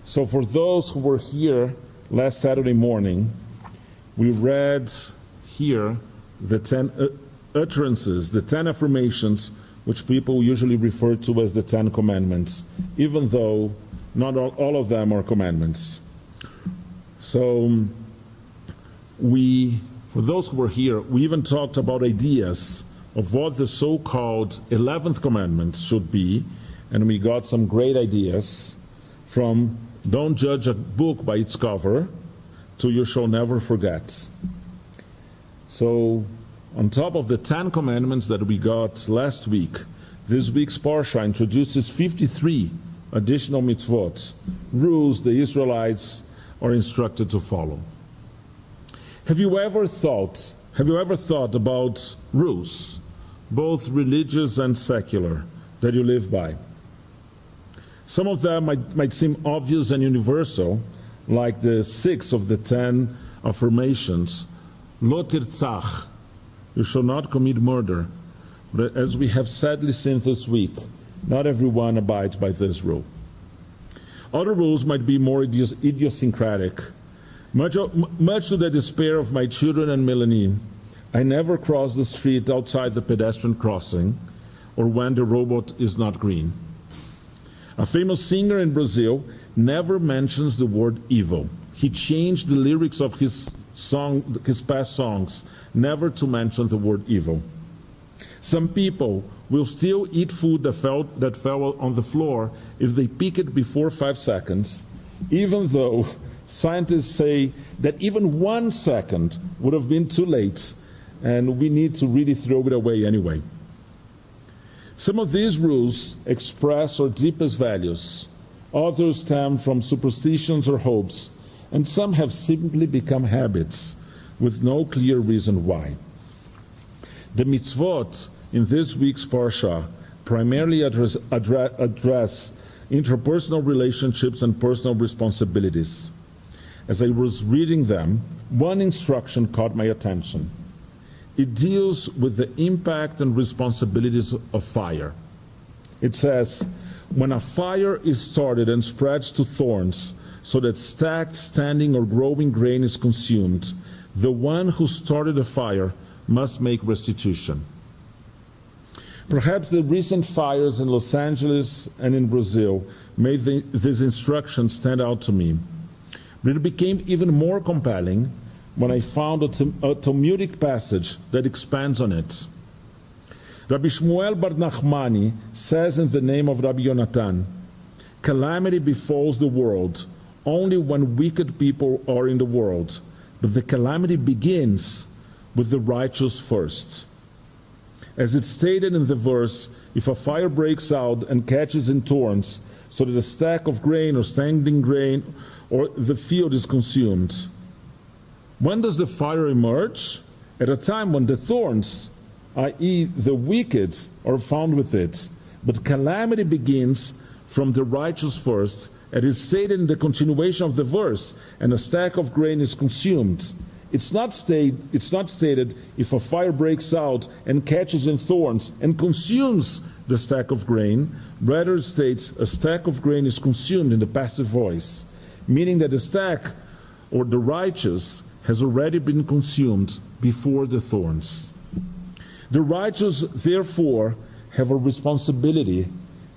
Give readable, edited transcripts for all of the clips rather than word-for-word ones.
So for those who were here last Saturday morning, we read here the 10 utterances, the 10 affirmations, which people usually refer to as the 10 commandments, even though not all of them are commandments. So for those who were here, we even talked about ideas of what the so-called 11th commandment should be, and we got some great ideas from don't judge a book by its cover to you shall never forget. So on top of the 10 commandments that we got last week, this week's Parsha introduces 53 additional mitzvot, rules the Israelites are instructed to follow. Have you ever thought about rules, both religious and secular, that you live by? Some of them might seem obvious and universal, like the 6 of the 10 affirmations. Lo tirtzach, you shall not commit murder. But as we have sadly seen this week, not everyone abides by this rule. Other rules might be more idiosyncratic. Much to the despair of my children and Melanie, I never cross the street outside the pedestrian crossing or when the robot is not green. A famous singer in Brazil never mentions the word evil. He changed the lyrics of his past songs, never to mention the word evil. Some people will still eat food that fell on the floor if they pick it before 5 seconds, even though scientists say that even 1 second would have been too late, and we need to really throw it away anyway. Some of these rules express our deepest values. Others stem from superstitions or hopes, and some have simply become habits with no clear reason why. The mitzvot in this week's Parsha primarily address interpersonal relationships and personal responsibilities. As I was reading them, one instruction caught my attention. It deals with the impact and responsibilities of fire. It says, when a fire is started and spreads to thorns, so that stacked, standing, or growing grain is consumed, the one who started the fire must make restitution. Perhaps the recent fires in Los Angeles and in Brazil made this instruction stand out to me. But it became even more compelling when I found a Talmudic passage that expands on it. Rabbi Shmuel bar Nachmani says in the name of Rabbi Yonatan, calamity befalls the world only when wicked people are in the world, but the calamity begins with the righteous first. As it's stated in the verse, if a fire breaks out and catches in thorns, so that a stack of grain or standing grain or the field is consumed. When does the fire emerge? At a time when the thorns, i.e. the wicked, are found with it. But calamity begins from the righteous first, and is stated in the continuation of the verse, and a stack of grain is consumed. It's not stated if a fire breaks out and catches in thorns and consumes the stack of grain. Rather, it states a stack of grain is consumed in the passive voice, meaning that the stack, or the righteous, has already been consumed before the thorns. The righteous, therefore, have a responsibility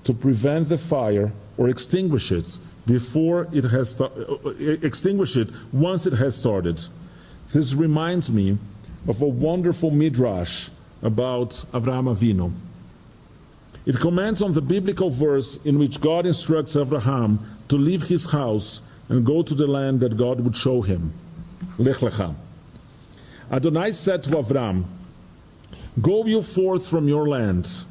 to prevent the fire or extinguish it once it has started. This reminds me of a wonderful midrash about Avraham Avinu. It comments on the biblical verse in which God instructs Abraham to leave his house and go to the land that God would show him. Lech lecha. Adonai said to Avram, go you forth from your land.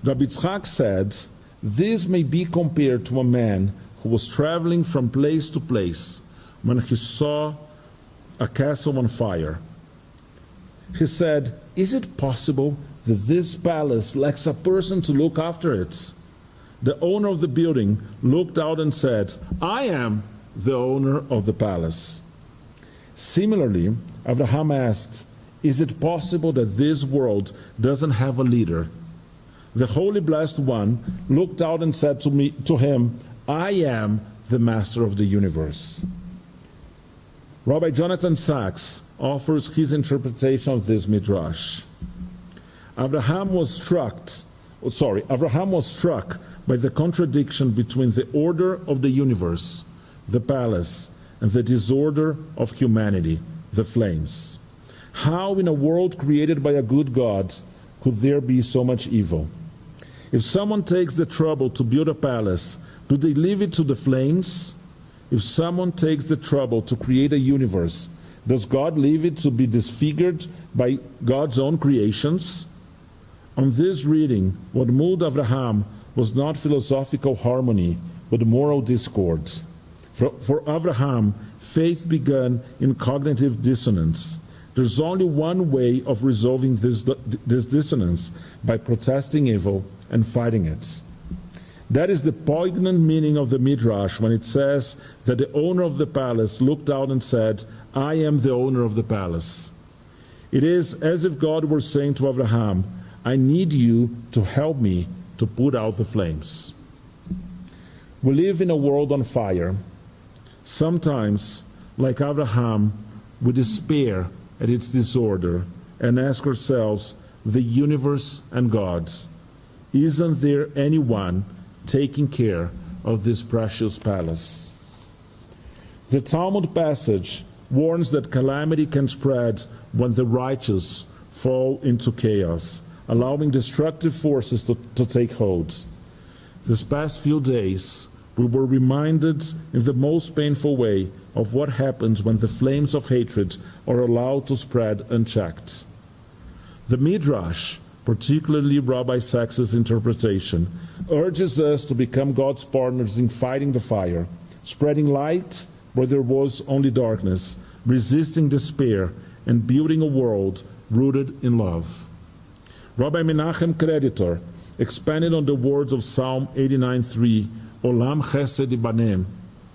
Rabbi Yitzchak said, this may be compared to a man who was traveling from place to place when he saw a castle on fire. He said, is it possible that this palace lacks a person to look after it? The owner of the building looked out and said, I am the owner of the palace. Similarly, Abraham asked, is it possible that this world doesn't have a leader? The Holy Blessed One looked out and said to him, I am the master of the universe. Rabbi Jonathan Sachs offers his interpretation of this midrash. Abraham was struck by the contradiction between the order of the universe, the palace, and the disorder of humanity, the flames. How in a world created by a good God could there be so much evil? If someone takes the trouble to build a palace, do they leave it to the flames? If someone takes the trouble to create a universe, does God leave it to be disfigured by God's own creations? On this reading, what moved Abraham was not philosophical harmony, but moral discord. For Abraham, faith began in cognitive dissonance. There's only one way of resolving this dissonance, by protesting evil and fighting it. That is the poignant meaning of the Midrash when it says that the owner of the palace looked out and said, I am the owner of the palace. It is as if God were saying to Abraham, I need you to help me to put out the flames. We live in a world on fire. Sometimes, like Abraham, we despair at its disorder and ask ourselves, the universe and God, isn't there anyone taking care of this precious palace? The Talmud passage warns that calamity can spread when the righteous fall into chaos, allowing destructive forces to take hold. This past few days, we were reminded in the most painful way of what happens when the flames of hatred are allowed to spread unchecked. The Midrash, particularly Rabbi Sachs's interpretation, urges us to become God's partners in fighting the fire, spreading light where there was only darkness, resisting despair, and building a world rooted in love. Rabbi Menachem Creditor expanded on the words of Psalm 89:3, Olam Chesed Ibanem,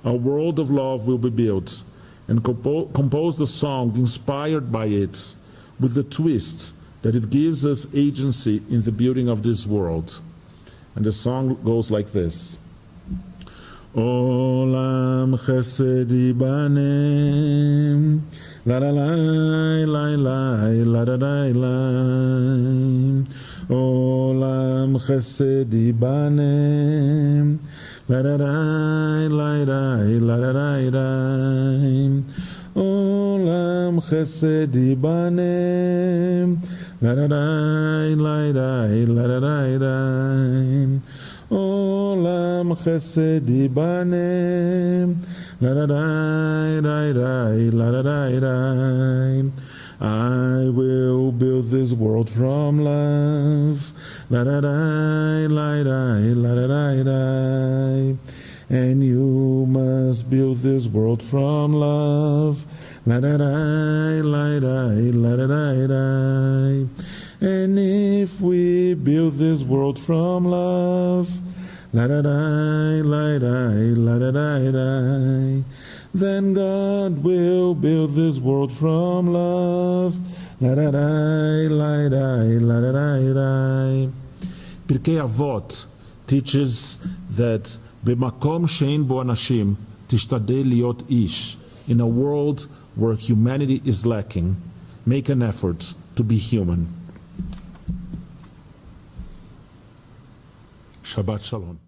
a world of love will be built, and composed a song inspired by it, with the twist that it gives us agency in the building of this world. And the song goes like this. Olam Chesed Ibanem, la la la la la la la la. Olam Chesed Ibanem, la la la la la la la. Olam Chesed Ibanem, la la la la la la la. Olam Chesed Ibanem, la la la la la la. I will build this world from love, la la la la la la la. And you must build this world from love, la la la la la la la. And if we build this world from love, la la la la la la la, then God will build this world from love, la la la la la la la. Pirkei Avot teaches that b'makom she'en bo anashim tishtadel liot ish. In a world where humanity is lacking, make an effort to be human. Shabbat Shalom.